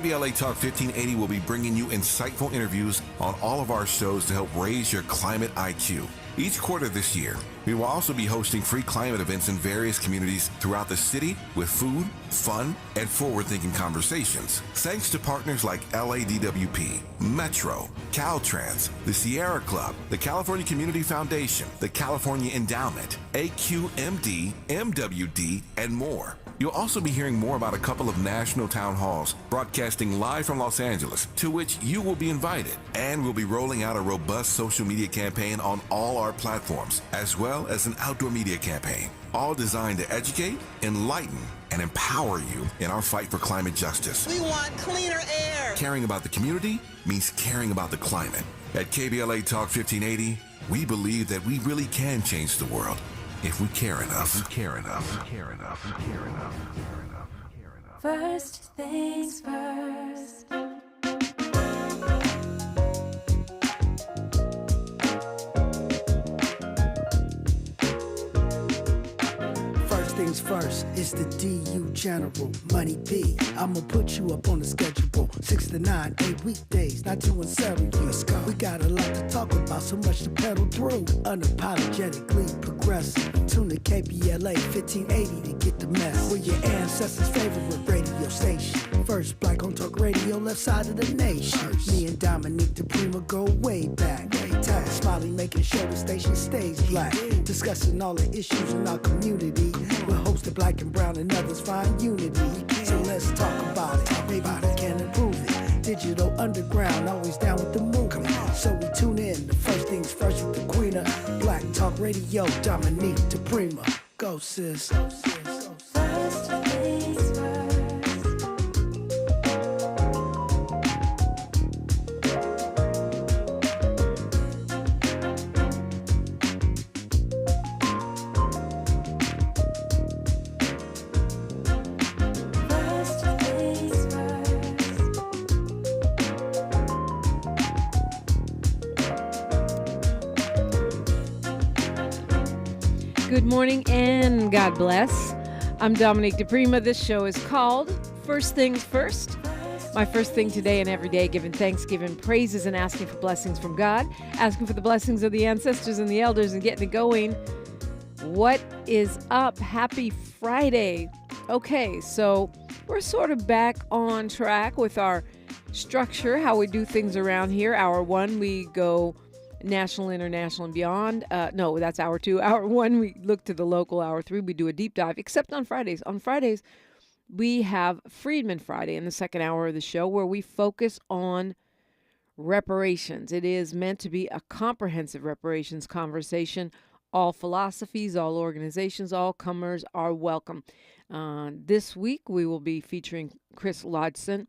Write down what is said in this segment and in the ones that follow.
KBLA Talk 1580 will be bringing you insightful interviews on all of our shows to help raise your climate IQ. Each quarter this year, we will also be hosting free climate events in various communities throughout the city with food, fun, and forward-thinking conversations. Thanks to partners like LADWP, Metro, Caltrans, the Sierra Club, the California Community Foundation, the California Endowment, AQMD, MWD, and more. You'll also be hearing more about a couple of national town halls broadcasting live from Los Angeles, to which you will be invited. And we'll be rolling out a robust social media campaign on all our platforms, as well as an outdoor media campaign, all designed to educate, enlighten, and empower you in our fight for climate justice. We want cleaner air. Caring about the community means caring about the climate. At KBLA Talk 1580, we believe that we really can change the world. If we care enough. If we care enough. If we care enough. If we care enough. If we care enough. If we care enough. First things first. First things first, it's the DU General, Money B. I'ma put you up on the schedule, 6 to 9, 8 weekdays, not 2 and 7. Let's go. We got a lot to talk about, so much to pedal through. Unapologetically progressive. Tune to KBLA 1580 to get the mess. We're your ancestors' favorite radio station. First black on talk radio, left side of the nation. Me and Dominique DiPrima go way back. Smiley making sure the station stays black. Discussing all the issues in our community. We're hosted black and brown and others find unity. So let's talk about it. Maybe we can improve it. Digital underground, always down with the move. So we tune in. The first things first with the queen of black talk radio, Dominique DiPrima. Go sis. Go sis. Go sis. First things first. Good morning and God bless. I'm Dominique DiPrima. This show is called First Things First. My first thing today and every day, giving thanks, giving praises, and asking for blessings from God, asking for the blessings of the ancestors and the elders, and getting it going. What is up? Happy Friday. Okay, so we're sort of back on track with our structure, how we do things around here. Hour one, we go national, international, and beyond. No, that's hour two. Hour one, we look to the local. Hour three, we do a deep dive, except on Fridays. On Fridays, we have Freedman Friday in the second hour of the show, where we focus on reparations. It is meant to be a comprehensive reparations conversation. All philosophies, all organizations, all comers are welcome. This week, we will be featuring Chris Lodson.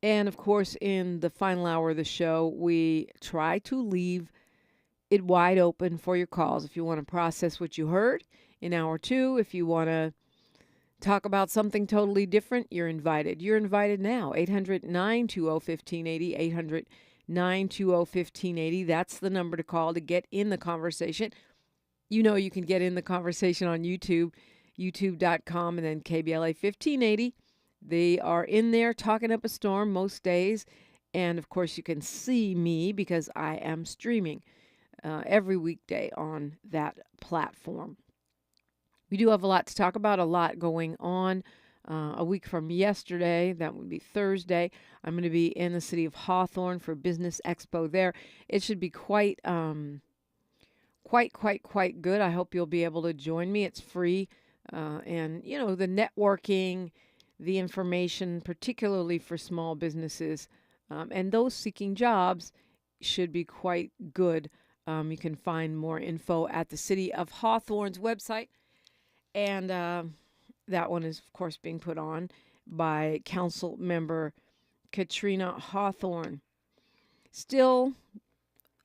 And, of course, in the final hour of the show, we try to leave it wide open for your calls. If you want to process what you heard in hour two, if you want to talk about something totally different, you're invited. You're invited now. 800-920-1580, 800-920-1580. That's the number to call to get in the conversation. You know you can get in the conversation on YouTube, youtube.com, and then KBLA 1580. They are in there talking up a storm most days. And, of course, you can see me because I am streaming every weekday on that platform. We do have a lot to talk about, a lot going on. A week from yesterday, that would be Thursday, I'm going to be in the city of Hawthorne for Business Expo there. It should be quite good. I hope you'll be able to join me. It's free. And, you know, the networking, the information, particularly for small businesses and those seeking jobs, should be quite good. You can find more info at the City of Hawthorne's website. And that one is, of course, being put on by Council Member Katrina Hawthorne. Still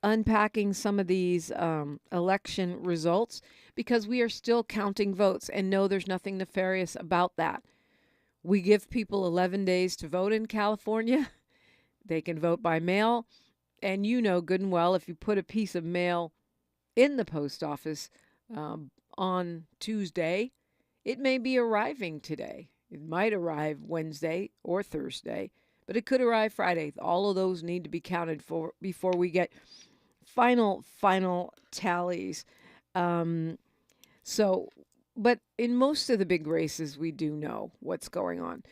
unpacking some of these election results because we are still counting votes. And no, there's nothing nefarious about that. We give people 11 days to vote in California. They can vote by mail. And you know good and well, if you put a piece of mail in the post office on Tuesday, it may be arriving today. It might arrive Wednesday or Thursday, but it could arrive Friday. All of those need to be counted for before we get final tallies. So, but in most of the big races, we do know what's going on.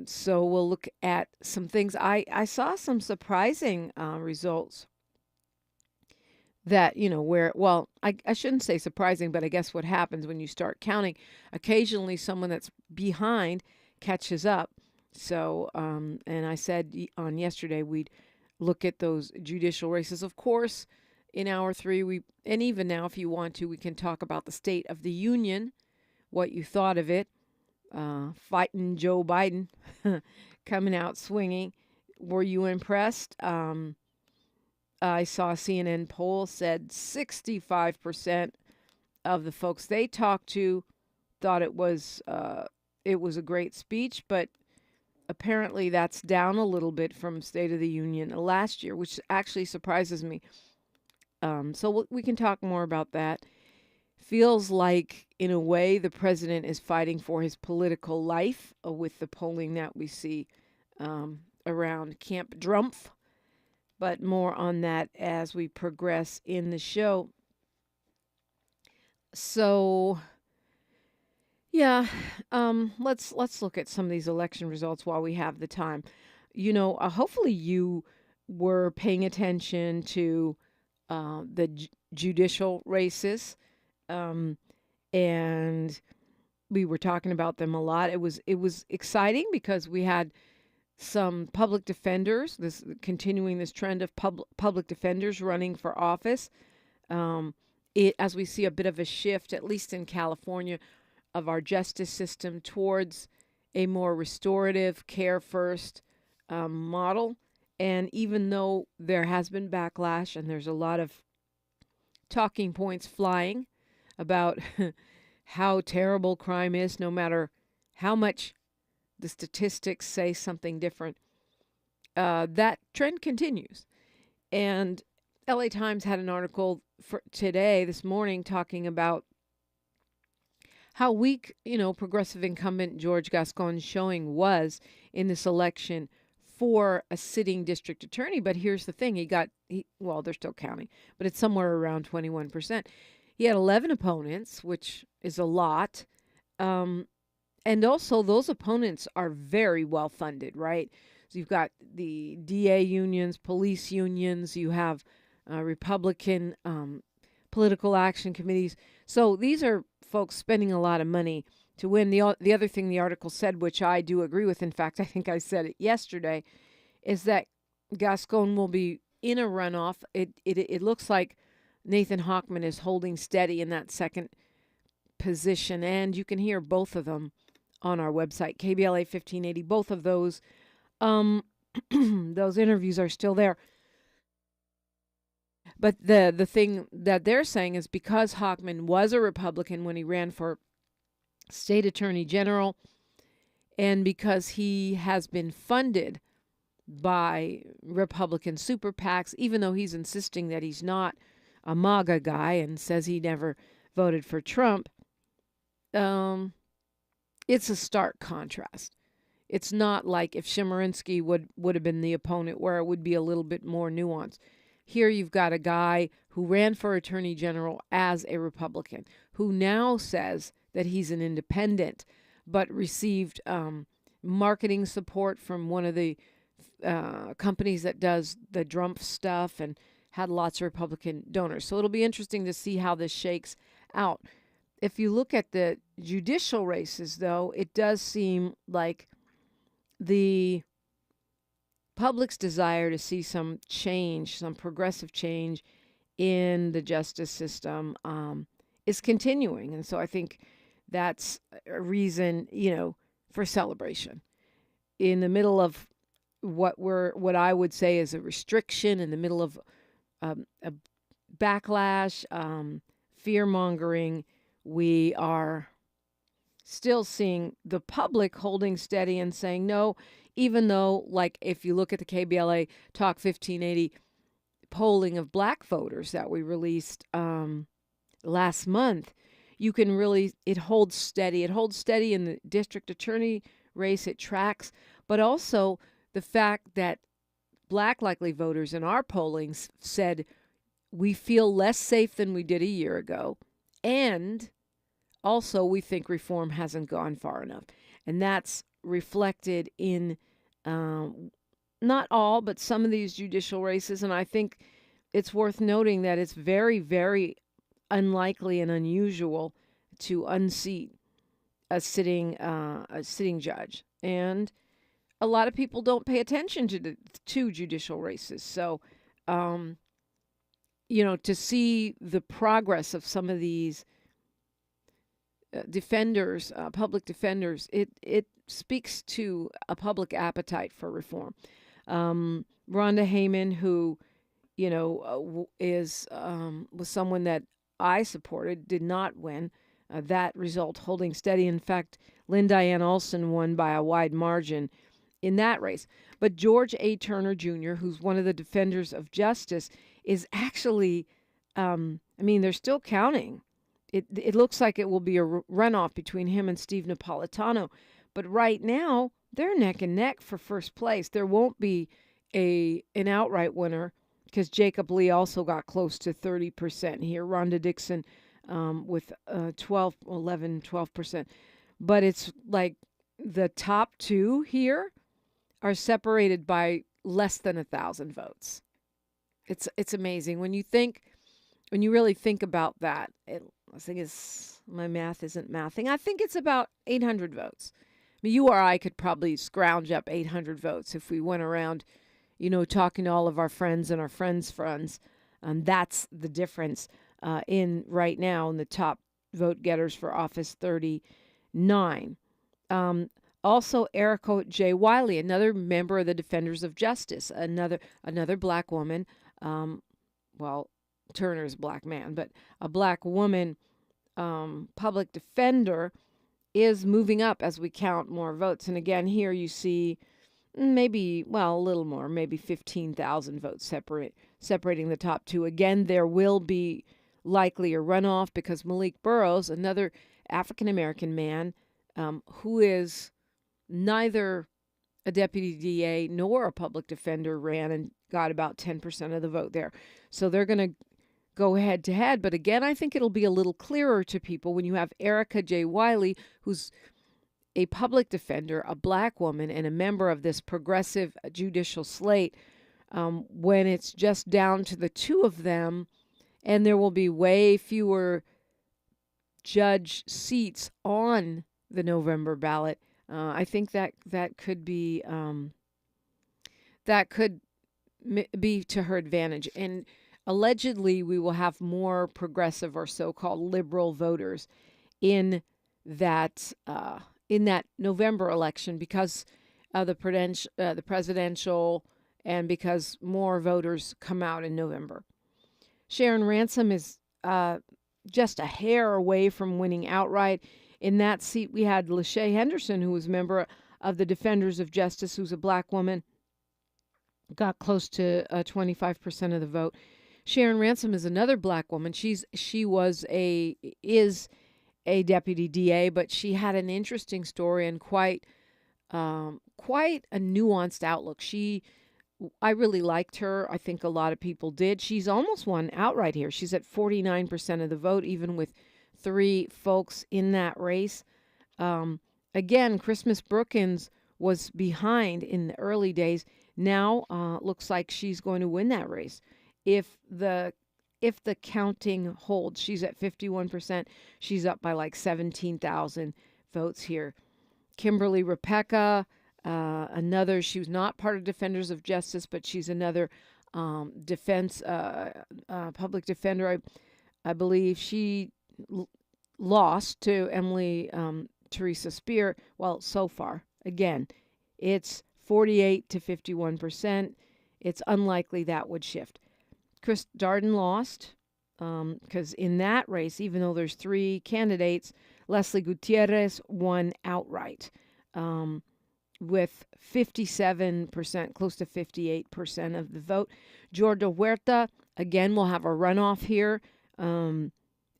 So we'll look at some things. I saw some surprising results that, I shouldn't say surprising, but I guess what happens when you start counting, occasionally someone that's behind catches up. So, and I said on yesterday, we'd look at those judicial races. Of course, in hour 3, and even now, if you want to, we can talk about the State of the Union, what you thought of it, fighting Joe Biden, coming out swinging. Were you impressed? I saw a CNN poll said 65% of the folks they talked to thought it was a great speech, but apparently that's down a little bit from State of the Union last year, which actually surprises me. So we can talk more about that. Feels like, in a way, the president is fighting for his political life with the polling that we see around Camp Drumpf. But more on that as we progress in the show. So, yeah, let's look at some of these election results while we have the time. Hopefully you were paying attention to the judicial races, and we were talking about them a lot. It was exciting because we had some public defenders, continuing this trend of public defenders running for office. As we see a bit of a shift, at least in California, of our justice system towards a more restorative, care first model. And even though there has been backlash and there's a lot of talking points flying about how terrible crime is, no matter how much the statistics say something different, that trend continues. And LA Times had an article for today, this morning, talking about how weak, progressive incumbent George Gascon's showing was in this election for a sitting district attorney. But here's the thing. They're still counting, but it's somewhere around 21%. He had 11 opponents, which is a lot. And also, those opponents are very well funded, right? So you've got the DA unions, police unions, you have Republican political action committees. So these are folks spending a lot of money to win. The other thing the article said, which I do agree with, in fact, I think I said it yesterday, is that Gascon will be in a runoff. It looks like Nathan Hochman is holding steady in that second position, and you can hear both of them on our website, KBLA 1580. Both of those those interviews are still there. But the thing that they're saying is because Hochman was a Republican when he ran for state attorney general, and because he has been funded by Republican super PACs, even though he's insisting that he's not a MAGA guy and says he never voted for Trump, it's a stark contrast. It's not like if Chemerinsky would have been the opponent, where it would be a little bit more nuanced. Here you've got a guy who ran for attorney general as a Republican, who now says that he's an independent, but received marketing support from one of the companies that does the Drumpf stuff and had lots of Republican donors. So it'll be interesting to see how this shakes out. If you look at the judicial races, though, it does seem like the public's desire to see some change, some progressive change in the justice system is continuing. And so I think that's a reason, for celebration. In the middle of what I would say is a restriction, in the middle of a backlash, fear-mongering, we are still seeing the public holding steady and saying no, even though, like, if you look at the KBLA Talk 1580 polling of black voters that we released last month, you can really, it holds steady. It holds steady in the district attorney race. It tracks, but also the fact that Black likely voters in our polling said we feel less safe than we did a year ago, and also we think reform hasn't gone far enough. And that's reflected in not all, but some of these judicial races. And I think it's worth noting that it's very, very unlikely and unusual to unseat a sitting judge. And a lot of people don't pay attention to judicial races. So, to see the progress of some of these defenders, public defenders, it speaks to a public appetite for reform. Rhonda Heyman, who was someone that I supported, did not win. That result holding steady. In fact, Lynn Diane Olson won by a wide margin in that race. But George A. Turner Jr., who's one of the defenders of justice, is actually, they're still counting. It looks like it will be a runoff between him and Steve Napolitano. But right now, they're neck and neck for first place. There won't be an outright winner because Jacob Lee also got close to 30% here. Rhonda Dixon with 12%. But it's like the top two here are separated by less than 1,000 votes. It's amazing when you really think about that. I think my math isn't mathing. I think it's about 800 votes. I mean, you or I could probably scrounge up 800 votes if we went around, talking to all of our friends and our friends' friends. That's the difference in right now in the top vote getters for Office 39. Also, Erica J. Wiley, another member of the Defenders of Justice, another Black woman. Turner's a Black man, but a Black woman public defender is moving up as we count more votes. And again, here you see maybe, a little more, maybe 15,000 votes separating the top two. Again, there will be likely a runoff because Malik Burrows, another African-American man who is neither a deputy DA nor a public defender, ran and got about 10% of the vote there. So they're going to go head to head. But again, I think it'll be a little clearer to people when you have Erica J. Wiley, who's a public defender, a Black woman, and a member of this progressive judicial slate, when it's just down to the two of them, and there will be way fewer judge seats on the November ballot. I think that could be be to her advantage. And allegedly, we will have more progressive or so-called liberal voters in that November election because of the presidential, and because more voters come out in November. Sharon Ransom is just a hair away from winning outright. In that seat, we had Lachey Henderson, who was a member of the Defenders of Justice, who's a Black woman, got close to 25% of the vote. Sharon Ransom is another Black woman. Is a deputy DA, but she had an interesting story and quite a nuanced outlook. I really liked her. I think a lot of people did. She's almost won outright here. She's at 49% of the vote, even with 3 folks in that race. Again, Christmas Brookins was behind in the early days. Now looks like she's going to win that race. If the counting holds, she's at 51%. She's up by like 17,000 votes here. Kimberly Rebecca, another, she was not part of Defenders of Justice, but she's another public defender. I believe she lost to Emily Teresa Spear. Well, so far, again, it's 48 to 51%. It's unlikely that would shift. Chris Darden lost because in that race, even though there's 3 candidates, Leslie Gutierrez won outright with 57%, close to 58% of the vote. Jordan Huerta, again, will have a runoff here.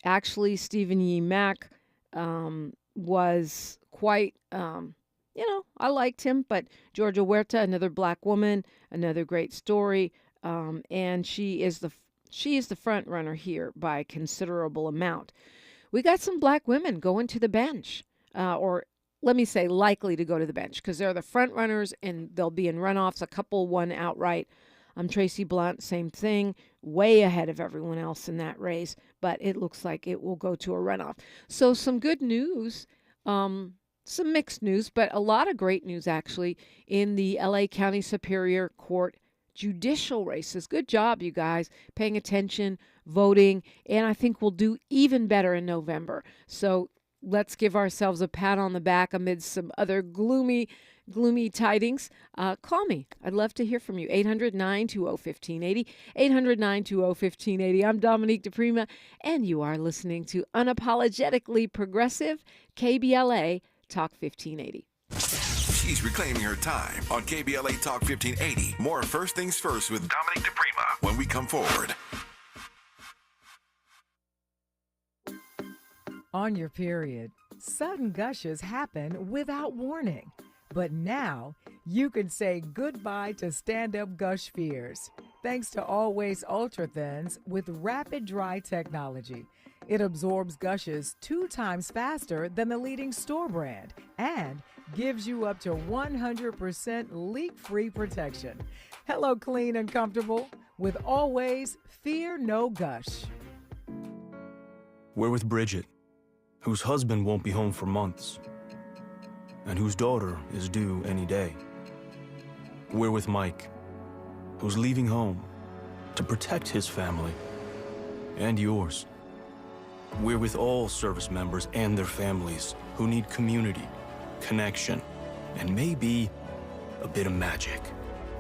Actually, Stephen Yee Mack was quite I liked him, but Georgia Huerta, another black woman, another great story, and she is the front runner here by a considerable amount. We got some black women going to the bench, or let me say likely to go to the bench, because they're the front runners and they'll be in runoffs. A couple won outright. Tracy Blunt, same thing, way ahead of everyone else in that race, but it looks like it will go to a runoff. So some good news, some mixed news, but a lot of great news actually in the LA County Superior Court judicial races. Good job, you guys, paying attention, voting, and I think we'll do even better in November. So let's give ourselves a pat on the back amid some other gloomy tidings. Call me. I'd love to hear from you. 800-920-1580. 800-920-1580. I'm Dominique DiPrima, and you are listening to Unapologetically Progressive, KBLA Talk 1580. She's reclaiming her time on KBLA Talk 1580. More First Things First with Dominique DiPrima when we come forward. On your period, sudden gushes happen without warning. But now, you can say goodbye to stand-up gush fears, thanks to Always Ultra Thins with rapid dry technology. It absorbs gushes 2 times faster than the leading store brand and gives you up to 100% leak-free protection. Hello, clean and comfortable with Always Fear No Gush. We're with Bridget, whose husband won't be home for months, and whose daughter is due any day. We're with Mike, who's leaving home to protect his family and yours. We're with all service members and their families who need community, connection, and maybe a bit of magic.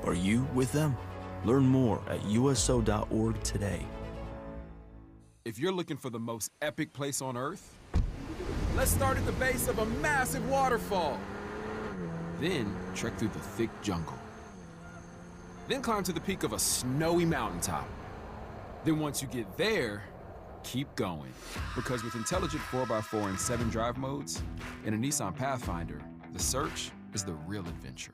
Are you with them? Learn more at uso.org today. If you're looking for the most epic place on Earth, let's start at the base of a massive waterfall. Then trek through the thick jungle. Then climb to the peak of a snowy mountaintop. Then once you get there, keep going. Because with intelligent 4x4 and 7 drive modes and a Nissan Pathfinder, the search is the real adventure.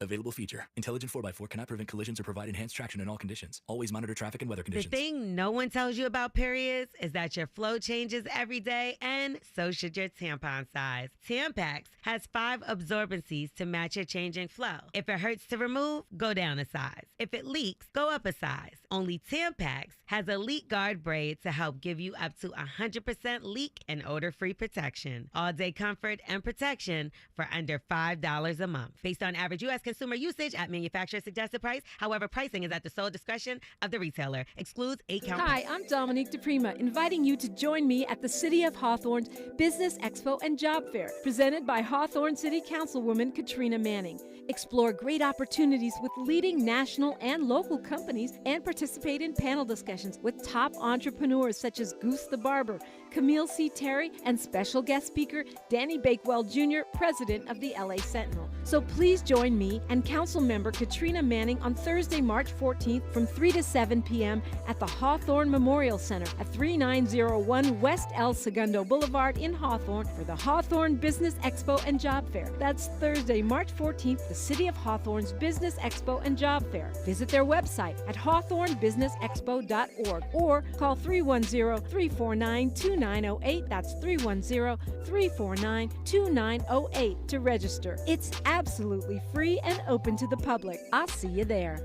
Available feature. Intelligent 4x4 cannot prevent collisions or provide enhanced traction in all conditions. Always monitor traffic and weather conditions. The thing no one tells you about periods is that your flow changes every day, and so should your tampon size. Tampax has 5 absorbencies to match your changing flow. If it hurts to remove, go down a size. If it leaks, go up a size. Only Tampax has a leak guard braid to help give you up to 100% leak and odor-free protection. All-day comfort and protection for under $5 a month. Based on average U.S. consumer usage at manufacturer's suggested price. However, pricing is at the sole discretion of the retailer. Excludes 8-count. Hi, I'm Dominique DiPrima, inviting you to join me at the City of Hawthorne's Business Expo and Job Fair, presented by Hawthorne City Councilwoman Katrina Manning. Explore great opportunities with leading national and local companies and participate in panel discussions with top entrepreneurs such as Goose the Barber, Camille C. Terry, and special guest speaker Danny Bakewell Jr., president of the LA Sentinel. So please join me and Council Member Katrina Manning on Thursday, March 14th from 3 to 7 p.m. at the Hawthorne Memorial Center at 3901 West El Segundo Boulevard in Hawthorne for the Hawthorne Business Expo and Job Fair. That's Thursday, March 14th, the City of Hawthorne's Business Expo and Job Fair. Visit their website at hawthornebusinessexpo.org or call 310-349-2908. That's 310-349-2908 to register. It's absolutely free and open to the public. I'll see you there.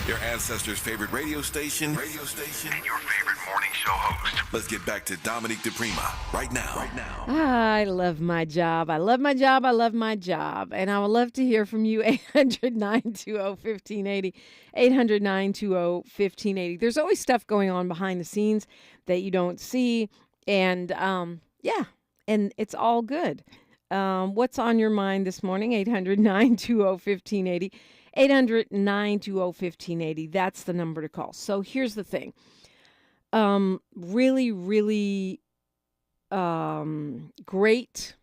Your ancestors' favorite radio station, and your favorite morning show host. Let's get back to Dominique DiPrima right now. I love my job. I love my job. I love my job. And I would love to hear from you. 800-920-1580. 800-920-1580. There's always stuff going on behind the scenes that you don't see. And and it's all good. What's on your mind this morning? 800-920-1580. 800-920-1580. That's the number to call. So here's the thing. Really, really great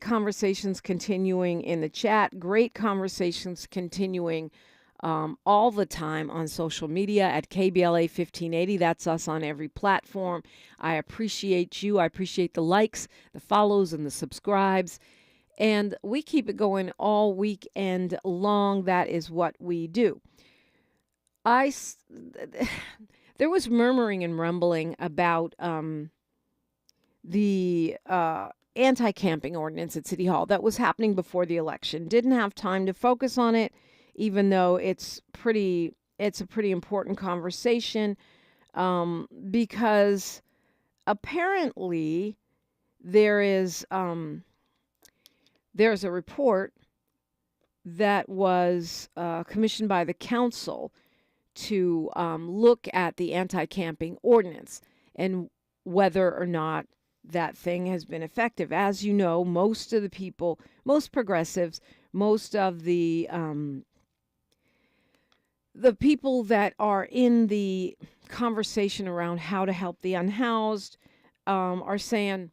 conversations continuing in the chat. Great conversations continuing all the time on social media at KBLA 1580. That's us on every platform. I appreciate you. I appreciate the likes, the follows, and the subscribes. And we keep it going all weekend long. That is what we do. There was murmuring and rumbling about the anti-camping ordinance at City Hall that was happening before the election. Didn't have time to focus on it, even though it's a pretty important conversation, because apparently there's a report that was commissioned by the council to look at the anti-camping ordinance and whether or not that thing has been effective. As you know, most of the people, most progressives, most of the people that are in the conversation around how to help the unhoused are saying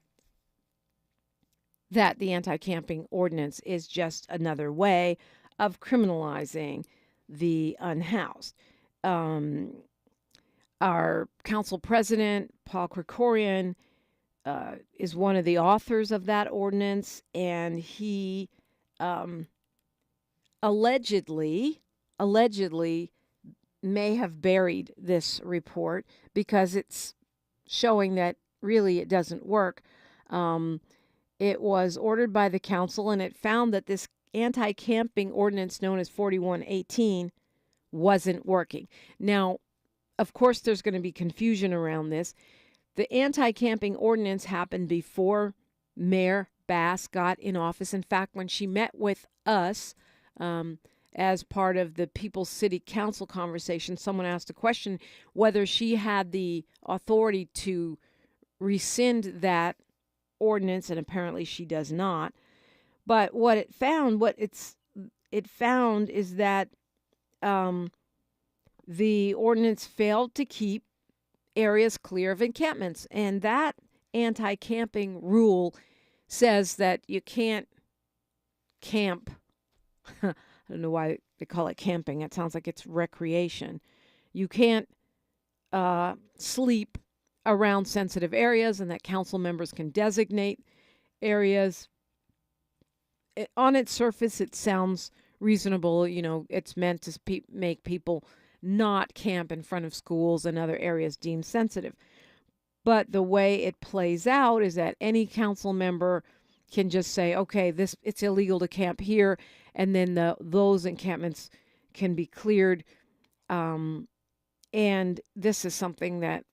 that the anti-camping ordinance is just another way of criminalizing the unhoused. Our council president, Paul Krikorian, is one of the authors of that ordinance, and he allegedly may have buried this report because it's showing that really it doesn't work. It was ordered by the council, and it found that this anti-camping ordinance known as 4118 wasn't working. Now, of course, there's going to be confusion around this. The anti-camping ordinance happened before Mayor Bass got in office. In fact, when she met with us as part of the People's City Council conversation, someone asked a question whether she had the authority to rescind that ordinance, and apparently she does not. But what it found is that the ordinance failed to keep areas clear of encampments, and that anti-camping rule says that you can't camp. I don't know why they call it camping. It sounds like it's recreation. You can't sleep around sensitive areas, and that council members can designate areas. On its surface, it sounds reasonable. You know, it's meant to make people not camp in front of schools and other areas deemed sensitive. But the way it plays out is that any council member can just say, okay, it's illegal to camp here, and then those encampments can be cleared. And this is something that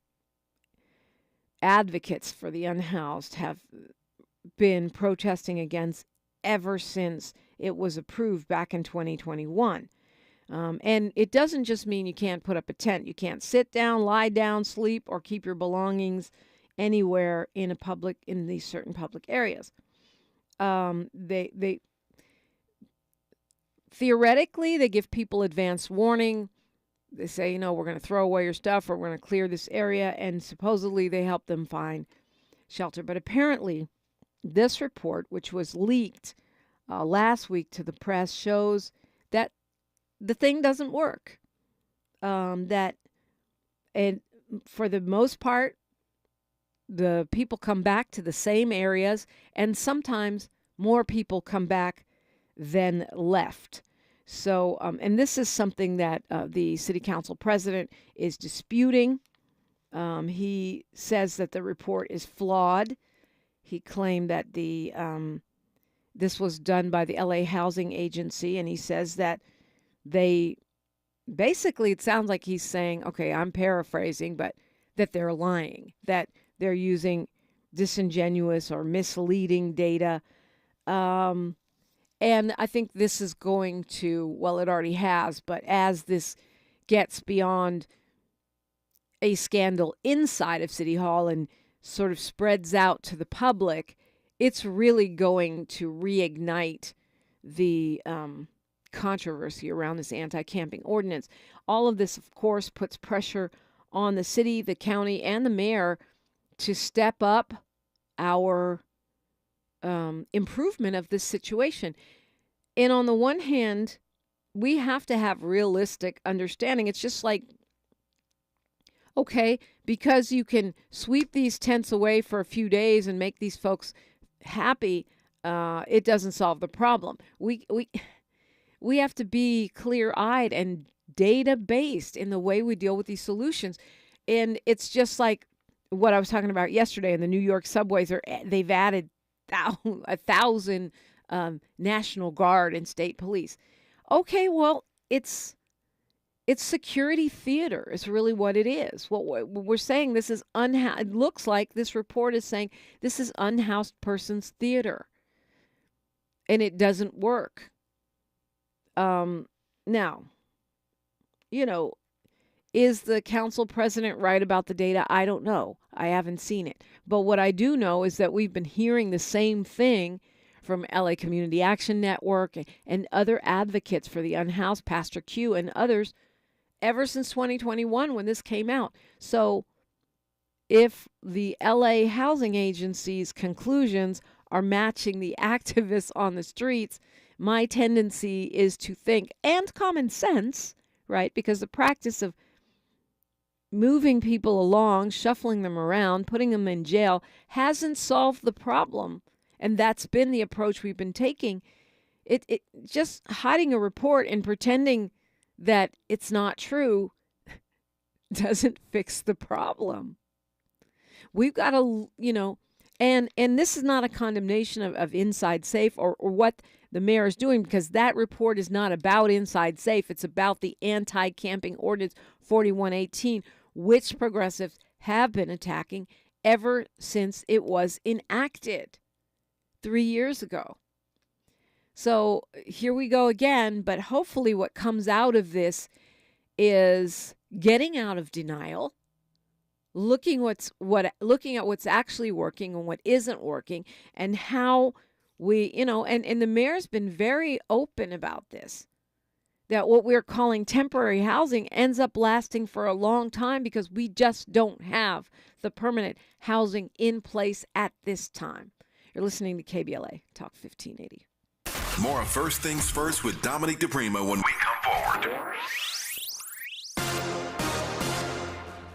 advocates for the unhoused have been protesting against ever since it was approved back in 2021. And it doesn't just mean you can't put up a tent. You can't sit down, lie down, sleep, or keep your belongings anywhere in these certain public areas. They theoretically, they give people advance warning. They say, we're going to throw away your stuff, or we're going to clear this area, and supposedly they help them find shelter. But apparently, this report, which was leaked last week to the press, shows that the thing doesn't work. And for the most part, the people come back to the same areas, and sometimes more people come back than left. So, and this is something that the city council president is disputing. He says that the report is flawed. He claimed that this was done by the LA Housing Agency, and he says that basically, it sounds like he's saying, okay, I'm paraphrasing, but that they're lying, that they're using disingenuous or misleading data. And I think this is going to, well, it already has, but as this gets beyond a scandal inside of City Hall and sort of spreads out to the public, it's really going to reignite the controversy around this anti-camping ordinance. All of this, of course, puts pressure on the city, the county, and the mayor to step up our improvement of this situation. And on the one hand, we have to have realistic understanding. It's just like, okay, because you can sweep these tents away for a few days and make these folks happy, it doesn't solve the problem. We have to be clear-eyed and data-based in the way we deal with these solutions. And it's just like what I was talking about yesterday in the New York subways. They've added 1,000 National Guard and state police. Okay, well, it's security theater is really what it is. What we're saying, this is it looks like this report is saying this is unhoused persons theater. And it doesn't work. Now, is the council president right about the data? I don't know. I haven't seen it. But what I do know is that we've been hearing the same thing from LA Community Action Network and other advocates for the unhoused, Pastor Q and others, ever since 2021 when this came out. So if the LA Housing Agency's conclusions are matching the activists on the streets, my tendency is to think, and common sense, right? Because the practice of moving people along, shuffling them around, putting them in jail hasn't solved the problem. And that's been the approach we've been taking. It just hiding a report and pretending that it's not true doesn't fix the problem. We've got to, and this is not a condemnation of Inside Safe or what the mayor is doing, because that report is not about Inside Safe. It's about the anti-camping ordinance 4118, which progressives have been attacking ever since it was enacted 3 years ago. So here we go again, but hopefully what comes out of this is getting out of denial, looking at what's actually working and what isn't working, and how we, and the mayor's been very open about this, that what we're calling temporary housing ends up lasting for a long time because we just don't have the permanent housing in place at this time. You're listening to KBLA Talk 1580. More of First Things First with Dominique DiPrima when we come forward.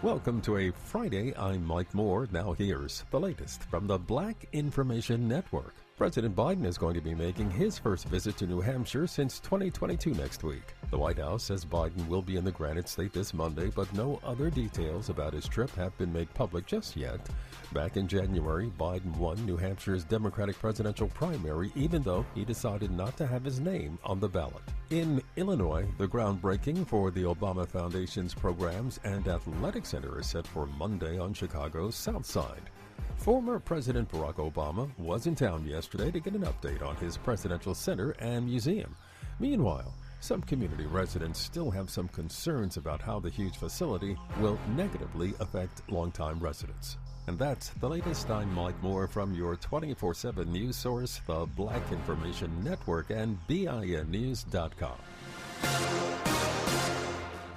Welcome to a Friday. I'm Mike Moore. Now here's the latest from the Black Information Network. President Biden is going to be making his first visit to New Hampshire since 2022 next week. The White House says Biden will be in the Granite State this Monday, but no other details about his trip have been made public just yet. Back in January, Biden won New Hampshire's Democratic presidential primary, even though he decided not to have his name on the ballot. In Illinois, the groundbreaking for the Obama Foundation's programs and athletic center is set for Monday on Chicago's South Side. Former President Barack Obama was in town yesterday to get an update on his presidential center and museum. Meanwhile, some community residents still have some concerns about how the huge facility will negatively affect longtime residents. And that's the latest. I'm Mike Moore from your 24/7 news source, the Black Information Network, and BINnews.com.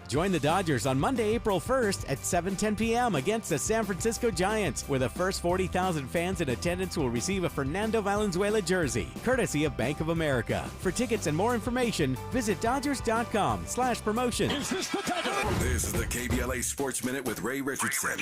Join the Dodgers on Monday, April 1st at 7:10 p.m. against the San Francisco Giants, where the first 40,000 fans in attendance will receive a Fernando Valenzuela jersey, courtesy of Bank of America. For tickets and more information, visit Dodgers.com/promotion. This is the KBLA Sports Minute with Ray Richardson.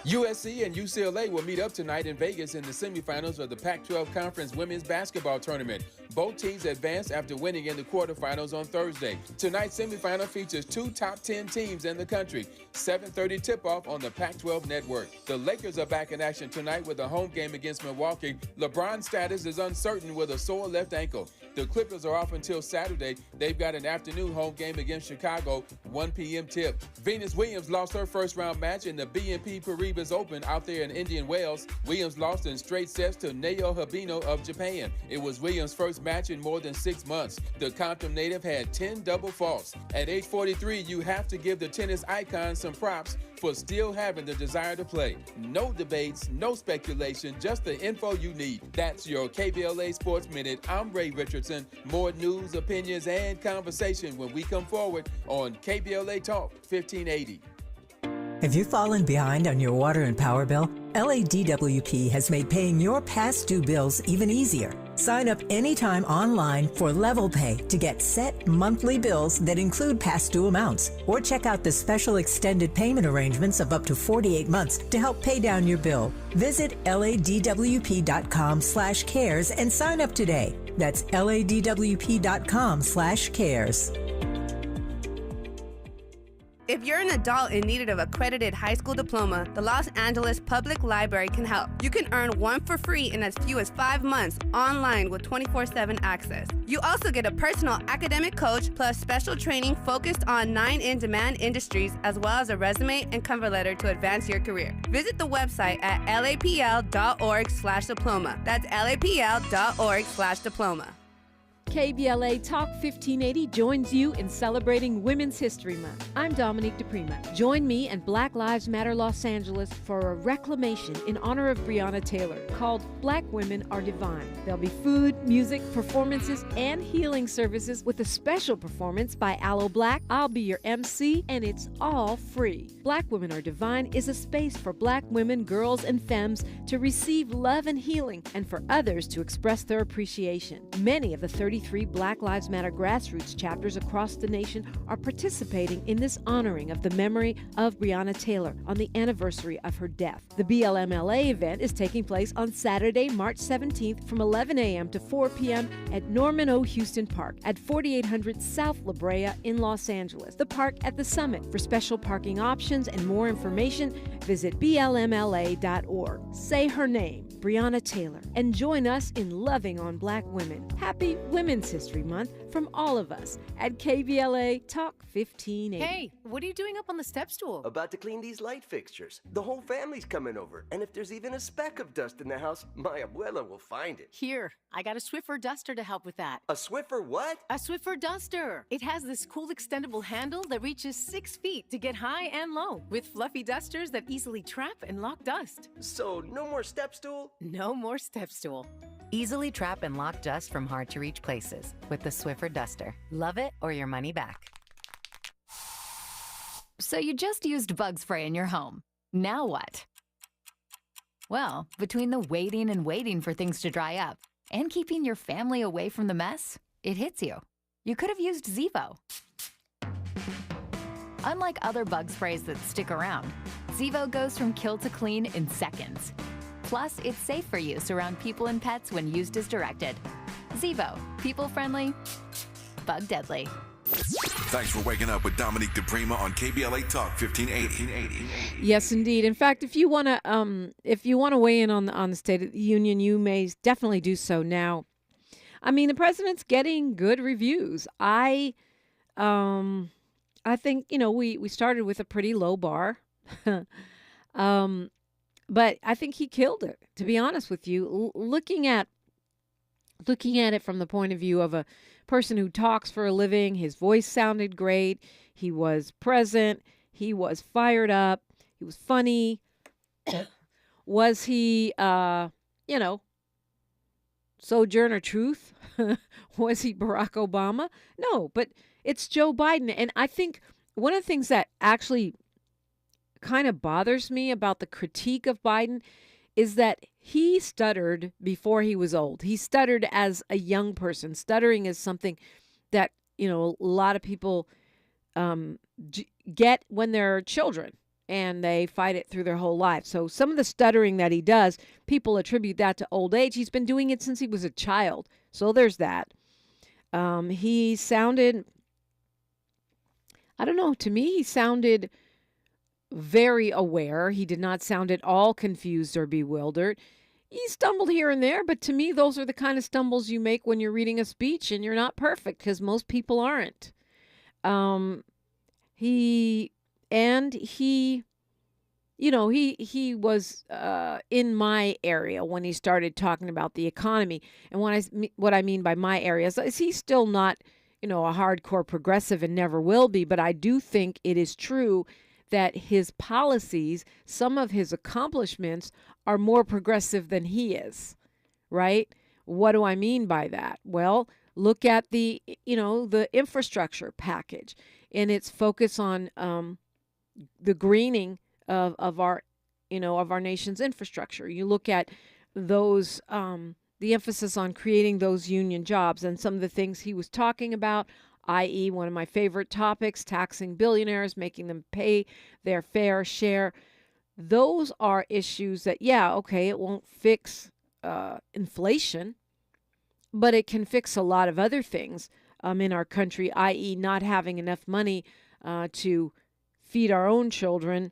USC and UCLA will meet up tonight in Vegas in the semifinals of the Pac-12 Conference Women's Basketball Tournament. Both teams advanced after winning in the quarterfinals on Thursday. Tonight's semifinal features two top 10 teams in the country. 7:30 tip-off on the Pac-12 Network. The Lakers are back in action tonight with a home game against Milwaukee. LeBron's status is uncertain with a sore left ankle. The Clippers are off until Saturday. They've got an afternoon home game against Chicago, 1 p.m. tip. Venus Williams lost her first-round match in the BNP Paribas Open out there in Indian Wells. Williams lost in straight sets to Naoya Habino of Japan. It was Williams' first match in more than 6 months. The Compton native had 10 double faults. At age 43, you have to give the tennis icon some props for still having the desire to play. No debates, no speculation, just the info you need. That's your KBLA Sports Minute. I'm Ray Richardson. More news, opinions, and conversation when we come forward on KBLA Talk 1580. Have you fallen behind on your water and power bill? LADWP has made paying your past due bills even easier. Sign up anytime online for Level Pay to get set monthly bills that include past due amounts. Or check out the special extended payment arrangements of up to 48 months to help pay down your bill. Visit ladwp.com/cares and sign up today. That's ladwp.com/cares. If you're an adult in need of accredited high school diploma, the Los Angeles Public Library can help. You can earn one for free in as few as 5 months online with 24/7 access. You also get a personal academic coach plus special training focused on 9 in-demand industries, as well as a resume and cover letter to advance your career. Visit the website at lapl.org/diploma. That's lapl.org/diploma. KBLA Talk 1580 joins you in celebrating Women's History Month. I'm Dominique DiPrima. Join me and Black Lives Matter Los Angeles for a reclamation in honor of Breonna Taylor called Black Women Are Divine. There'll be food, music, performances, and healing services with a special performance by Aloe Black. I'll be your MC, and it's all free. Black Women Are Divine is a space for Black women, girls, and femmes to receive love and healing, and for others to express their appreciation. Many of the 33 Black Lives Matter grassroots chapters across the nation are participating in this honoring of the memory of Breonna Taylor on the anniversary of her death. The BLMLA event is taking place on Saturday, March 17th from 11 a.m. to 4 p.m. at Norman O. Houston Park at 4800 South La Brea in Los Angeles. The park at the Summit. For special parking options and more information, visit blmla.org. Say her name, Breonna Taylor, and join us in loving on Black women. Happy Women's History Month from all of us at KBLA Talk 1580. Hey, what are you doing up on the step stool? About to clean these light fixtures. The whole family's coming over, and if there's even a speck of dust in the house, my abuela will find it. Here, I got a Swiffer duster to help with that. A Swiffer what? A Swiffer duster. It has this cool extendable handle that reaches 6 feet to get high and low, with fluffy dusters that easily trap and lock dust. So, no more step stool? No more step stool. Easily trap and lock dust from hard-to-reach places with the Swiffer duster. Love it or your money back. So you just used bug spray in your home. Now what? Well, between the waiting and waiting for things to dry up and keeping your family away from the mess, it hits you. You could have used Zevo. Unlike other bug sprays that stick around, Zevo goes from kill to clean in seconds. Plus, it's safe for use around people and pets when used as directed. Zevo, people-friendly, bug-deadly. Thanks for waking up with Dominique DiPrima on KBLA Talk 1580. Yes, indeed. In fact, if you want to weigh in on the State of the Union, you may definitely do so now. I mean, the president's getting good reviews. I think we started with a pretty low bar. But I think he killed it, to be honest with you. Looking at it from the point of view of a person who talks for a living, his voice sounded great. He was present. He was fired up. He was funny. Was he, Sojourner Truth? Was he Barack Obama? No, but it's Joe Biden. And I think one of the things that actually kind of bothers me about the critique of Biden is that he stuttered before he was old. He stuttered as a young person. Stuttering is something that, a lot of people get when they're children and they fight it through their whole life. So some of the stuttering that he does, people attribute that to old age. He's been doing it since he was a child. So there's that. He sounded, I don't know, to me, he sounded very aware. He did not sound at all confused or bewildered. He stumbled here and there, but to me, those are the kind of stumbles you make when you're reading a speech and you're not perfect, because most people aren't. He was in my area when he started talking about the economy. And what I mean by my area is he's still not, a hardcore progressive and never will be, but I do think it is true that his policies, some of his accomplishments are more progressive than he is, right? What do I mean by that? Well, look at the infrastructure package and its focus on the greening of our of our nation's infrastructure. You look at those, the emphasis on creating those union jobs and some of the things he was talking about, i.e. one of my favorite topics, taxing billionaires, making them pay their fair share. Those are issues that, it won't fix inflation, but it can fix a lot of other things in our country, i.e. not having enough money to feed our own children.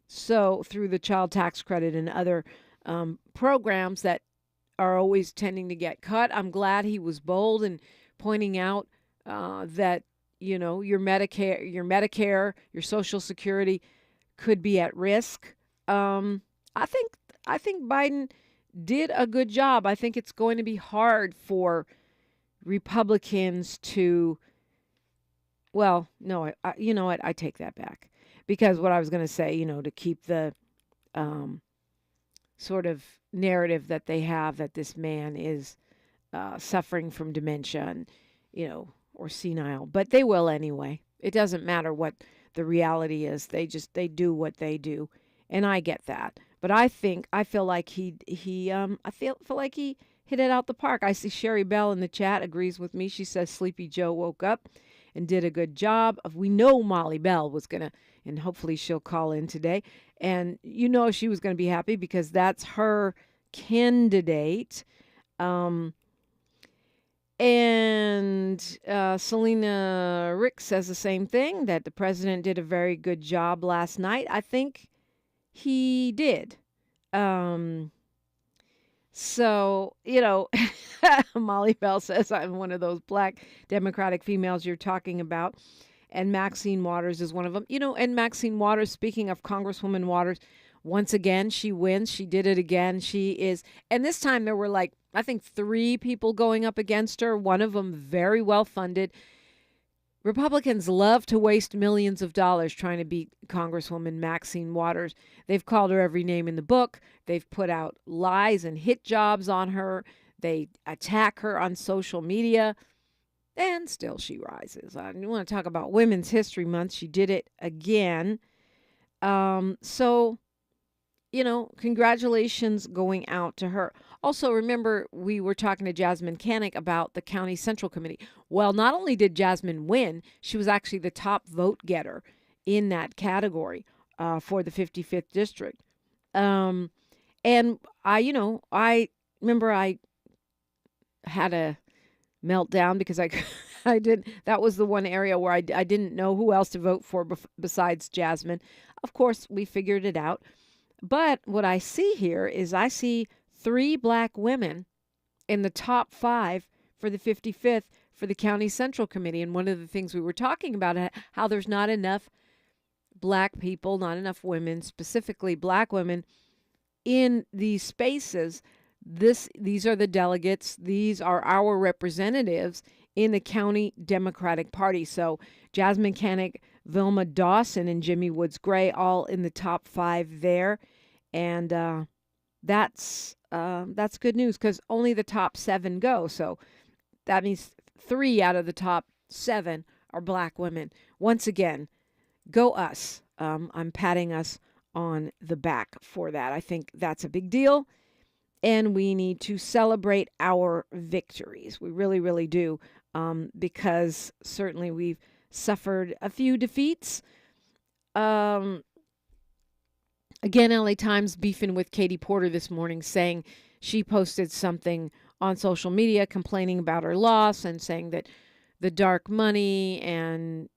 So through the child tax credit and other programs that are always tending to get cut. I'm glad he was bold in pointing out that, your Medicare, your Social Security could be at risk. I think Biden did a good job. I think it's going to be hard for Republicans to, you know what? I take that back. Because what I was going to say, to keep the sort of narrative that they have that this man is suffering from dementia and, or senile. But they will anyway. It doesn't matter what the reality is. They do what they do. And I get that. But I feel like he hit it out the park. I see Sherry Bell in the chat agrees with me. She says Sleepy Joe woke up and did a good job. We know Molly Bell was going to, and hopefully she'll call in today. And she was going to be happy because that's her candidate. And Selena Rick says the same thing, that the president did a very good job last night. I think he did. So, Molly Bell says I'm one of those black Democratic females you're talking about. And Maxine Waters is one of them. And Maxine Waters, speaking of Congresswoman Waters, once again, she wins. She did it again. She is. And this time there were I think 3 people going up against her. One of them very well funded. Republicans love to waste millions of dollars trying to beat Congresswoman Maxine Waters. They've called her every name in the book. They've put out lies and hit jobs on her. They attack her on social media. And still she rises. I want to talk about Women's History Month. She did it again. So, congratulations going out to her. Also, remember, we were talking to Jasmine Canick about the County Central Committee. Well, not only did Jasmine win, she was actually the top vote getter in that category for the 55th District. And I remember I had a meltdown because I did. That was the one area where I didn't know who else to vote for besides Jasmine. Of course, we figured it out. But what I see here is I see 3 black women in the top 5 for the 55th for the County Central Committee. And one of the things we were talking about, how there's not enough black people, not enough women, specifically black women, in these spaces. These are the delegates. These are our representatives in the County Democratic Party. So Jasmine Canick, Vilma Dawson, and Jimmy Woods Gray all in the top 5 there. And that's good news because only the top 7 go. So that means 3 out of the top 7 are black women. Once again, go us. I'm patting us on the back for that. I think that's a big deal. And we need to celebrate our victories. We really, really do. Because certainly we've suffered a few defeats. Again, LA Times beefing with Katie Porter this morning, saying she posted something on social media complaining about her loss and saying that the dark money and,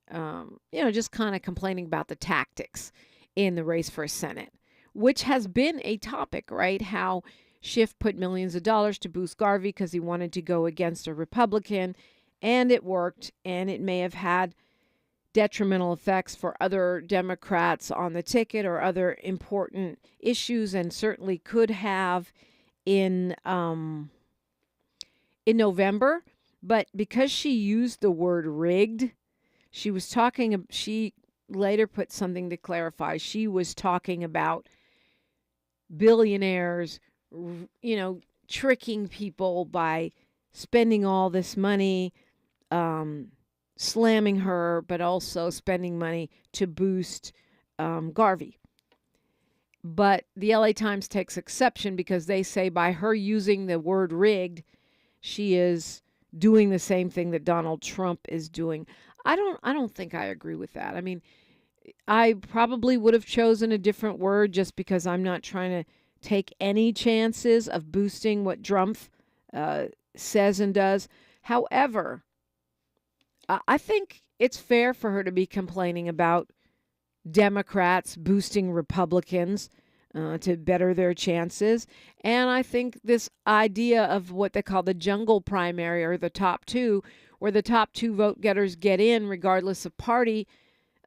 just kind of complaining about the tactics in the race for Senate, which has been a topic, right? How Schiff put millions of dollars to boost Garvey because he wanted to go against a Republican, and it worked, and it may have had detrimental effects for other Democrats on the ticket or other important issues, and certainly could have in November. But because she used the word rigged, she later put something to clarify. She was talking about billionaires, tricking people by spending all this money, slamming her, but also spending money to boost Garvey. But the LA Times takes exception because they say by her using the word rigged, she is doing the same thing that Donald Trump is doing. I don't think I agree with that. I mean, I probably would have chosen a different word just because I'm not trying to take any chances of boosting what Trump says and does. However, I think it's fair for her to be complaining about Democrats boosting Republicans to better their chances. And I think this idea of what they call the jungle primary, or the top two, where the top two vote getters get in regardless of party,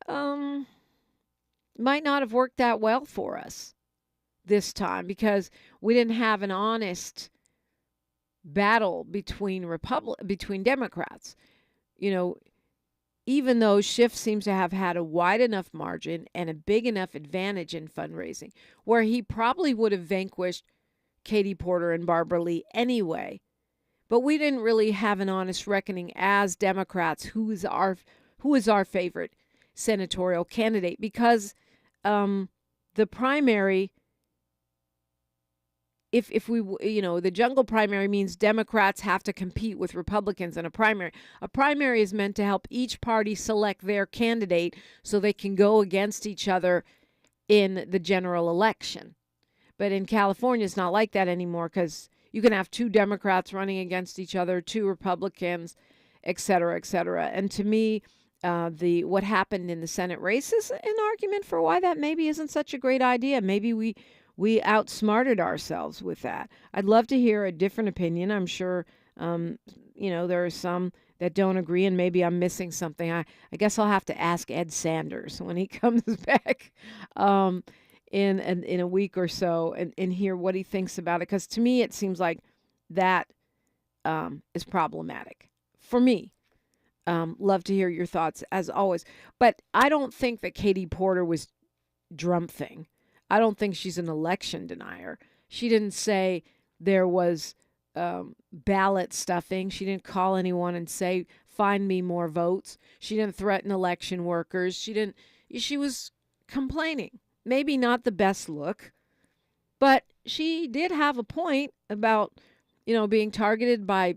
might not have worked that well for us this time, because we didn't have an honest battle between Democrats. You know, even though Schiff seems to have had a wide enough margin and a big enough advantage in fundraising, where he probably would have vanquished Katie Porter and Barbara Lee anyway. But we didn't really have an honest reckoning as Democrats who is our favorite senatorial candidate, because the primary, if we, the jungle primary means Democrats have to compete with Republicans in a primary. A primary is meant to help each party select their candidate so they can go against each other in the general election. But in California, it's not like that anymore, because you can have two Democrats running against each other, two Republicans, et cetera, et cetera. And to me, what happened in the Senate race is an argument for why that maybe isn't such a great idea. Maybe we outsmarted ourselves with that. I'd love to hear a different opinion. I'm sure, there are some that don't agree, and maybe I'm missing something. I guess I'll have to ask Ed Sanders when he comes back in a week or so and hear what he thinks about it. Because to me, it seems like that is problematic for me. Love to hear your thoughts, as always. But I don't think that Katie Porter was Drumpfing. I don't think she's an election denier. She didn't say there was ballot stuffing. She didn't call anyone and say, find me more votes. She didn't threaten election workers. She was complaining. Maybe not the best look, but she did have a point about, being targeted by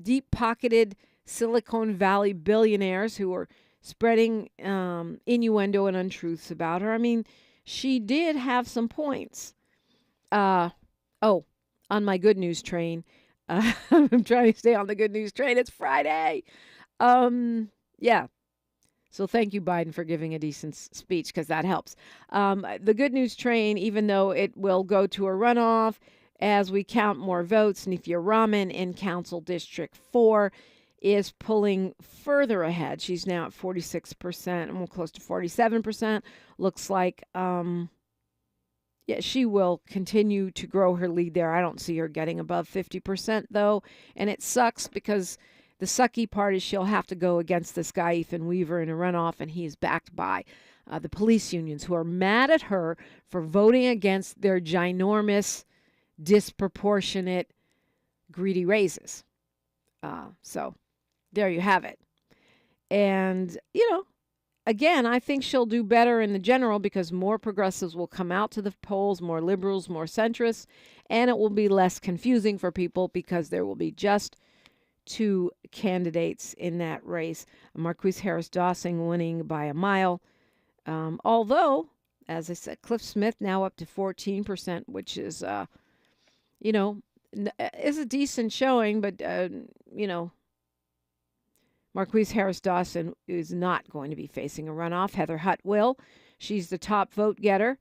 deep-pocketed Silicon Valley billionaires who were spreading innuendo and untruths about her. I mean, she did have some points. On my good news train. I'm trying to stay on the good news train. It's Friday. Yeah. So thank you, Biden, for giving a decent speech, because that helps. The good news train, even though it will go to a runoff as we count more votes, Nithya Raman in Council District 4 is pulling further ahead. She's now at 46%, and we're close to 47%. Looks like, she will continue to grow her lead there. I don't see her getting above 50%, though, and it sucks, because the sucky part is she'll have to go against this guy, Ethan Weaver, in a runoff, and he is backed by the police unions, who are mad at her for voting against their ginormous, disproportionate, greedy raises. So there you have it. And, again, I think she'll do better in the general, because more progressives will come out to the polls, more liberals, more centrists, and it will be less confusing for people because there will be just two candidates in that race. Marquise Harris Dawson winning by a mile. Although, as I said, Cliff Smith now up to 14%, which is, is a decent showing, but, Marquise Harris Dawson is not going to be facing a runoff. Heather Hutt will. She's the top vote getter,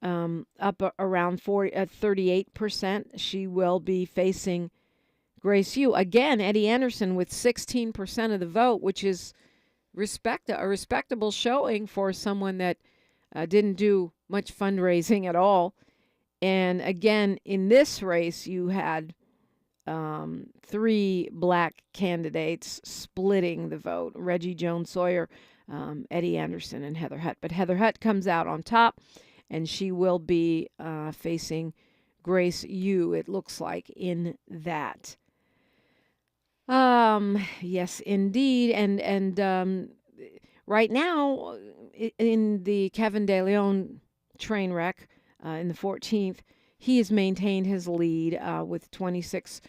up around 38%. She will be facing Grace Yu. Again, Eddie Anderson with 16% of the vote, which is a respectable showing for someone that didn't do much fundraising at all. And again, in this race, you had three black candidates splitting the vote: Reggie Jones-Sawyer, Eddie Anderson, and Heather Hutt. But Heather Hutt comes out on top, and she will be facing Grace Yu, it looks like, in that. Yes, indeed. And right now, in the Kevin De Leon train wreck, in the 14th. He has maintained his lead with 26%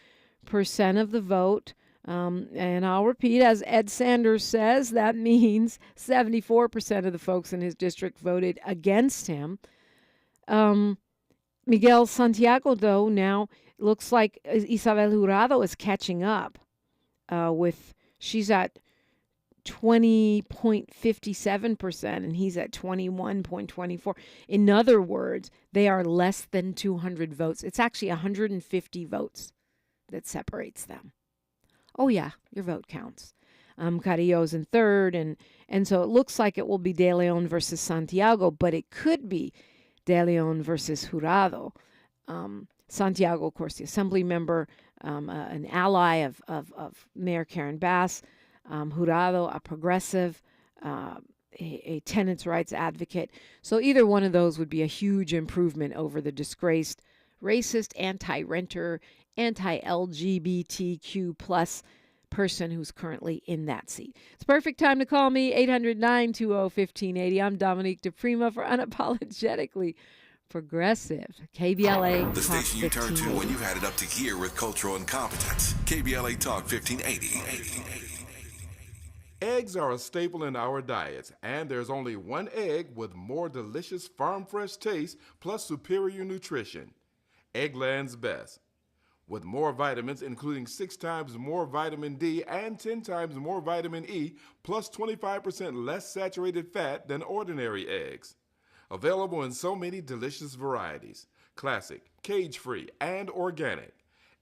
of the vote. And I'll repeat, as Ed Sanders says, that means 74% of the folks in his district voted against him. Miguel Santiago, though, now looks like Isabel Jurado is catching up she's at 20.57% and he's at 21.24. In other words, they are less than 200 votes. It's actually 150 votes that separates them. Oh, yeah, your vote counts. Carrillo's in third, and so it looks like it will be De Leon versus Santiago, but it could be De Leon versus Jurado. Santiago, of course, the assembly member, an ally of Mayor Karen Bass. Jurado, a progressive, a tenants' rights advocate. So either one of those would be a huge improvement over the disgraced, racist, anti-renter, anti-LGBTQ plus person who's currently in that seat. It's a perfect time to call me, 800-920-1580. I'm Dominique DiPrima for Unapologetically Progressive. KBLA The Talk station you turn to 1580. when you've had it up to gear with cultural incompetence. KBLA Talk 1580. Eggs are a staple in our diets, and there's only one egg with more delicious farm-fresh taste plus superior nutrition. Eggland's Best. With more vitamins, including 6 times more vitamin D and 10 times more vitamin E, plus 25% less saturated fat than ordinary eggs. Available in so many delicious varieties. Classic, cage-free, and organic.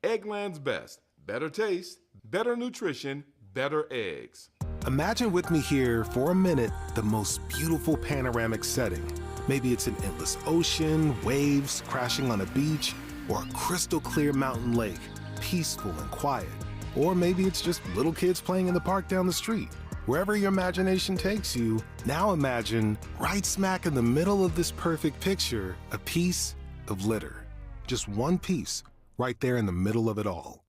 Eggland's Best. Better taste, better nutrition, better eggs. Imagine with me here for a minute the most beautiful panoramic setting. Maybe it's an endless ocean, waves crashing on a beach, or a crystal clear mountain lake, peaceful and quiet. Or maybe it's just little kids playing in the park down the street. Wherever your imagination takes you, now imagine right smack in the middle of this perfect picture, a piece of litter. Just one piece right there in the middle of it all.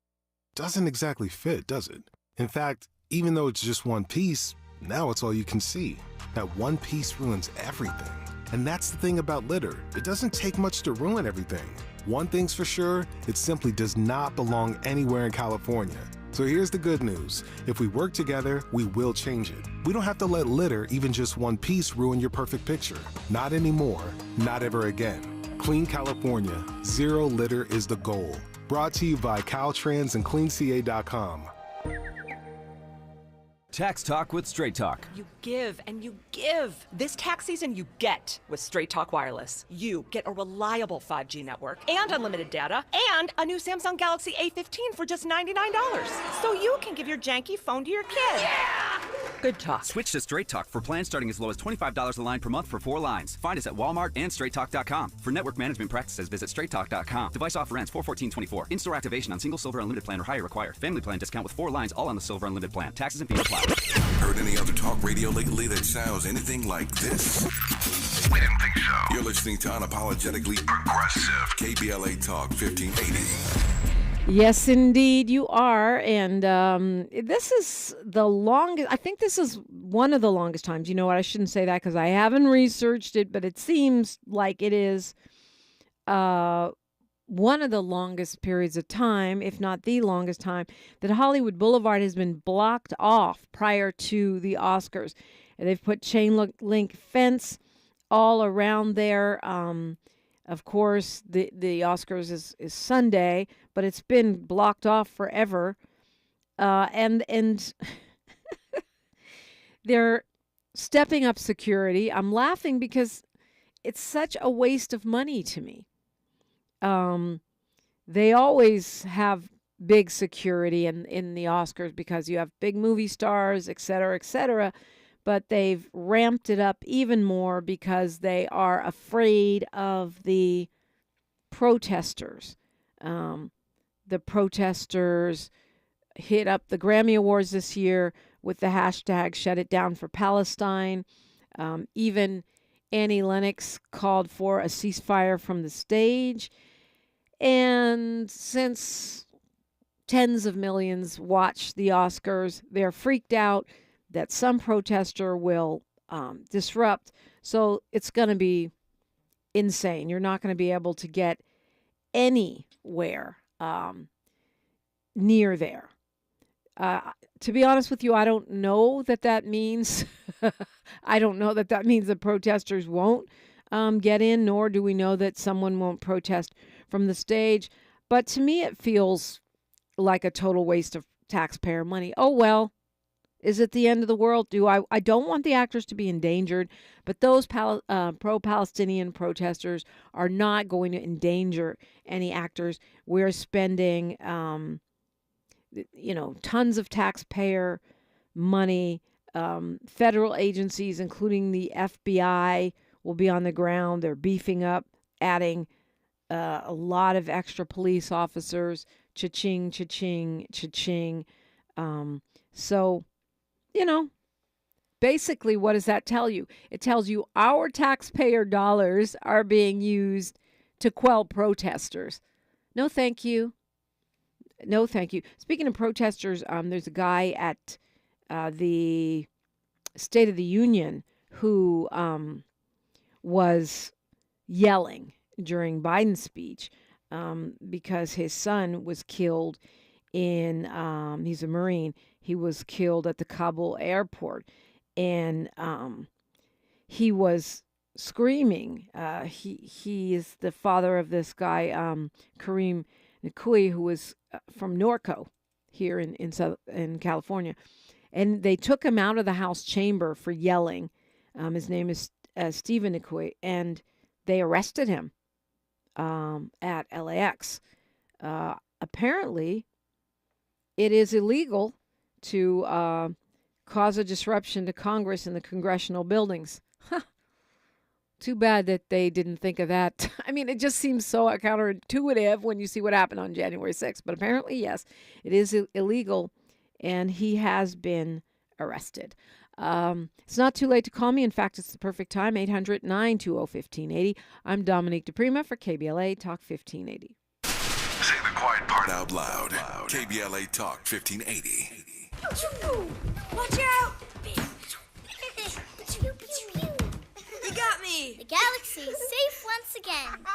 Doesn't exactly fit, does it? In fact, even though it's just one piece, now it's all you can see. That one piece ruins everything. And that's the thing about litter. It doesn't take much to ruin everything. One thing's for sure, it simply does not belong anywhere in California. So here's the good news. If we work together, we will change it. We don't have to let litter, even just one piece, ruin your perfect picture. Not anymore, not ever again. Clean California, zero litter is the goal. Brought to you by Caltrans and CleanCA.com. Tax Talk with Straight Talk. You give and you give. This tax season, you get with Straight Talk Wireless. You get a reliable 5G network and unlimited data and a new Samsung Galaxy A15 for just $99. So you can give your janky phone to your kid. Yeah! Good talk. Switch to Straight Talk for plans starting as low as $25 a line per month for 4 lines. Find us at Walmart and StraightTalk.com. For network management practices, visit StraightTalk.com. Device offer ends 4/14/24. In-store activation on single Silver Unlimited plan or higher required. Family plan discount with 4 lines all on the Silver Unlimited plan. Taxes and fees apply. Heard any other talk radio lately that sounds anything like this? We didn't think so. You're listening to Unapologetically Progressive. KBLA Talk 1580. Yes, indeed, you are. And this is the longest, I think this is one of the longest times. You know what? I shouldn't say that because I haven't researched it, but it seems like it is one of the longest periods of time, if not the longest time, that Hollywood Boulevard has been blocked off prior to the Oscars. And they've put chain link fence all around there. Of course, the Oscars is Sunday, but it's been blocked off forever. And they're stepping up security. I'm laughing because it's such a waste of money to me. They always have big security in the Oscars because you have big movie stars, et cetera, but they've ramped it up even more because they are afraid of the protesters. The protesters hit up the Grammy Awards this year with the hashtag Shut It Down for Palestine. Even Annie Lennox called for a ceasefire from the stage. And since tens of millions watch the Oscars, they're freaked out that some protester will disrupt. So it's going to be insane. You're not going to be able to get anywhere near there. To be honest with you, I don't know that means I don't know that means the protesters won't get in, nor do we know that someone won't protest from the stage. But to me, it feels like a total waste of taxpayer money. Oh, well, is it the end of the world? I don't want the actors to be endangered, but those pro-Palestinian protesters are not going to endanger any actors. We're spending, tons of taxpayer money. Federal agencies, including the FBI, will be on the ground. They're beefing up, adding a lot of extra police officers. Cha-ching, cha-ching, cha-ching. So, basically, what does that tell you? It tells you our taxpayer dollars are being used to quell protesters. No, thank you. No, thank you. Speaking of protesters, there's a guy at the State of the Union who was yelling during Biden's speech because his son was killed he's a Marine. He was killed at the Kabul airport, and he was screaming. He is the father of this guy, Kareem Nikui, who was from Norco here in California. And they took him out of the House chamber for yelling. His name is Stephen Nikui, and they arrested him at LAX. Apparently, it is illegal to cause a disruption to Congress and the congressional buildings. Too bad that they didn't think of that. I mean, it just seems so counterintuitive when you see what happened on January 6th. But apparently, yes, it is illegal, and he has been arrested. It's not too late to call me. In fact, it's the perfect time, 800-920-1580. I'm Dominique DiPrima for KBLA Talk 1580. Say the quiet part out loud. KBLA Talk 1580. Watch out! You got me! The galaxy is safe once again.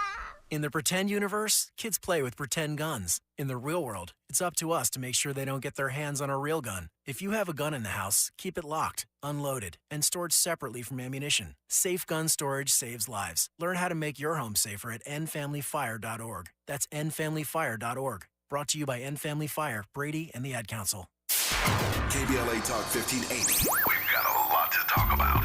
In the pretend universe, kids play with pretend guns. In the real world, it's up to us to make sure they don't get their hands on a real gun. If you have a gun in the house, keep it locked, unloaded, and stored separately from ammunition. Safe gun storage saves lives. Learn how to make your home safer at endfamilyfire.org. That's endfamilyfire.org. Brought to you by End Family Fire, Brady, and the Ad Council. KBLA Talk 1580. We've got a lot to talk about.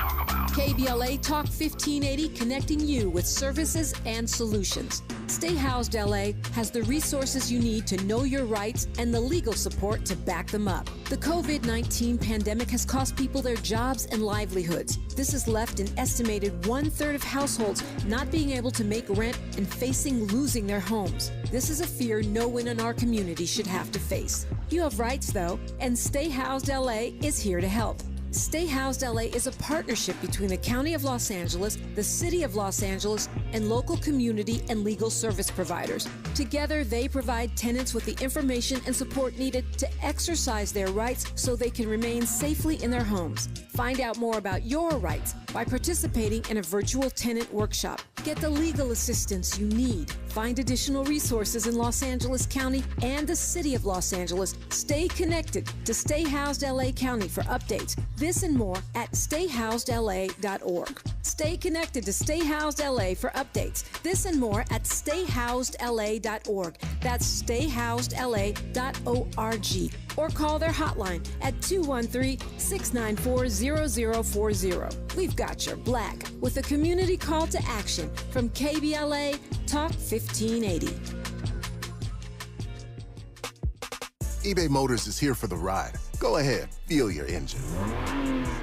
KBLA Talk 1580, connecting you with services and solutions. Stay Housed LA has the resources you need to know your rights and the legal support to back them up. The COVID-19 pandemic has cost people their jobs and livelihoods. This has left an estimated 1/3 of households not being able to make rent and facing losing their homes. This is a fear no one in our community should have to face. You have rights, though, and Stay Housed LA is here to help. Stay Housed LA is a partnership between the County of Los Angeles, the City of Los Angeles, and local community and legal service providers. Together, they provide tenants with the information and support needed to exercise their rights so they can remain safely in their homes. Find out more about your rights by participating in a virtual tenant workshop. Get the legal assistance you need. Find additional resources in Los Angeles County and the City of Los Angeles. Stay connected to Stay Housed LA County for updates. This and more at stayhousedla.org. Stay connected to Stay Housed LA for updates. This and more at stayhousedla.org. That's stayhousedla.org. Or call their hotline at 213-694-0040. We've got your black with a community call to action from KBLA Talk 1580. eBay Motors is here for the ride. Go ahead, feel your engine.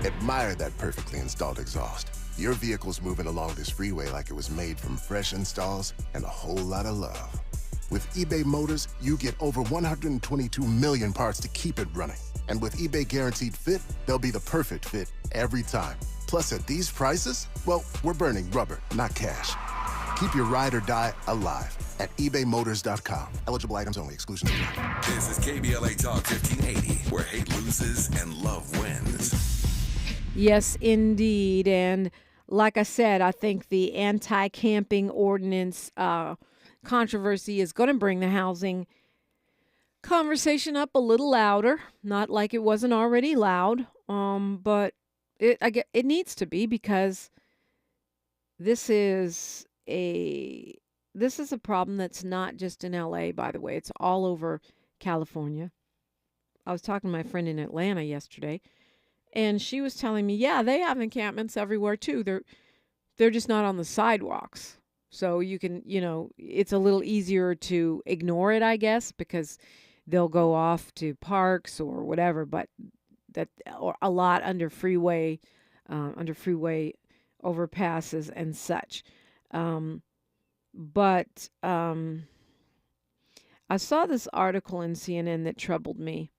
Admire that perfectly installed exhaust. Your vehicle's moving along this freeway like it was made from fresh installs and a whole lot of love. With eBay Motors, you get over 122 million parts to keep it running. And with eBay Guaranteed Fit, they'll be the perfect fit every time. Plus, at these prices, well, we're burning rubber, not cash. Keep your ride or die alive at ebaymotors.com. Eligible items only. Exclusion apply. This is KBLA Talk 1580, where hate loses and love wins. Yes, indeed. And like I said, I think the anti-camping ordinance controversy is going to bring the housing conversation up a little louder. Not like it wasn't already loud, but it needs to be, because this is a problem that's not just in LA, by the way. It's all over California. I was talking to my friend in Atlanta yesterday, and she was telling me, yeah, they have encampments everywhere too. They're just not on the sidewalks. So you can, it's a little easier to ignore it, I guess, because they'll go off to parks or whatever, but or a lot under freeway overpasses and such. But I saw this article in CNN that troubled me.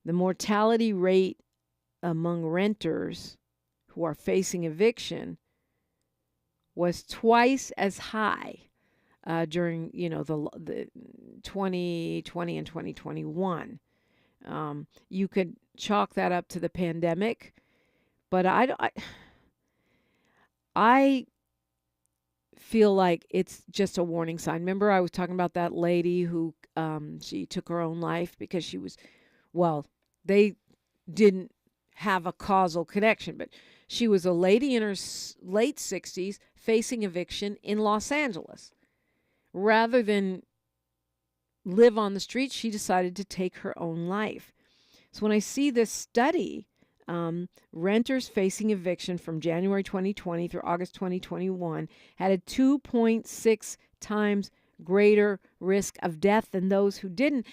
The mortality rate among renters who are facing eviction was twice as high during, the 2020 and 2021. You could chalk that up to the pandemic, but I feel like it's just a warning sign. Remember, I was talking about that lady who she took her own life because she was, they didn't have a causal connection, but she was a lady in her late 60s facing eviction in Los Angeles. Rather than live on the street, she decided to take her own life. So when I see this study, renters facing eviction from January 2020 through August 2021 had a 2.6 times greater risk of death than those who didn't.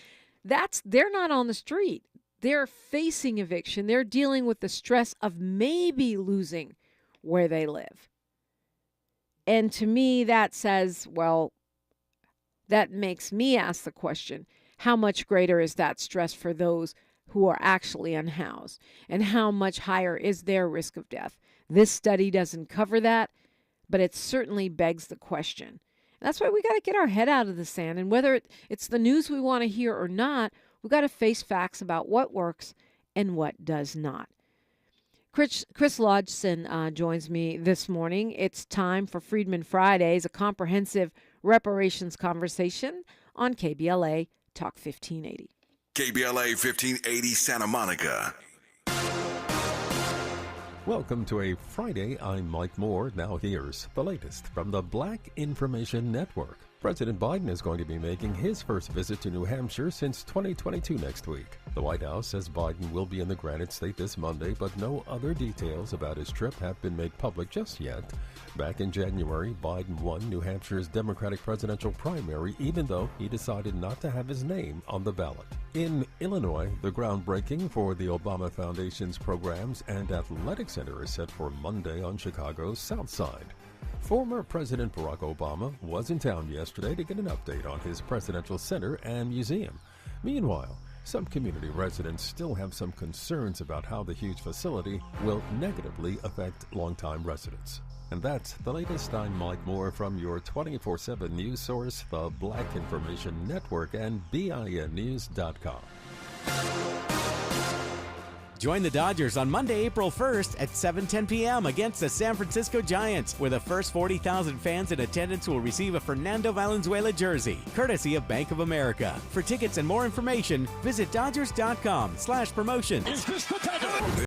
They're not on the street. They're facing eviction. They're dealing with the stress of maybe losing where they live. And to me, that says, that makes me ask the question, how much greater is that stress for those who are actually unhoused? And how much higher is their risk of death? This study doesn't cover that, but it certainly begs the question. That's why we got to get our head out of the sand. And whether it's the news we want to hear or not, we've got to face facts about what works and what does not. Chris Lodgson joins me this morning. It's time for Freedman Fridays, a comprehensive reparations conversation on KBLA Talk 1580. KBLA 1580 Santa Monica. Welcome to a Friday. I'm Mike Moore. Now here's the latest from the Black Information Network. President Biden is going to be making his first visit to New Hampshire since 2022 next week. The White House says Biden will be in the Granite State this Monday, but no other details about his trip have been made public just yet. Back in January, Biden won New Hampshire's Democratic presidential primary, even though he decided not to have his name on the ballot. In Illinois, the groundbreaking for the Obama Foundation's programs and athletic center is set for Monday on Chicago's South Side. Former President Barack Obama was in town yesterday to get an update on his presidential center and museum. Meanwhile, some community residents still have some concerns about how the huge facility will negatively affect longtime residents. And that's the latest. I'm Mike Moore from your 24/7 news source, the Black Information Network, and BINnews.com. Join the Dodgers on Monday, April 1st at 7:10 p.m. against the San Francisco Giants, where the first 40,000 fans in attendance will receive a Fernando Valenzuela jersey, courtesy of Bank of America. For tickets and more information, visit Dodgers.com/promotions.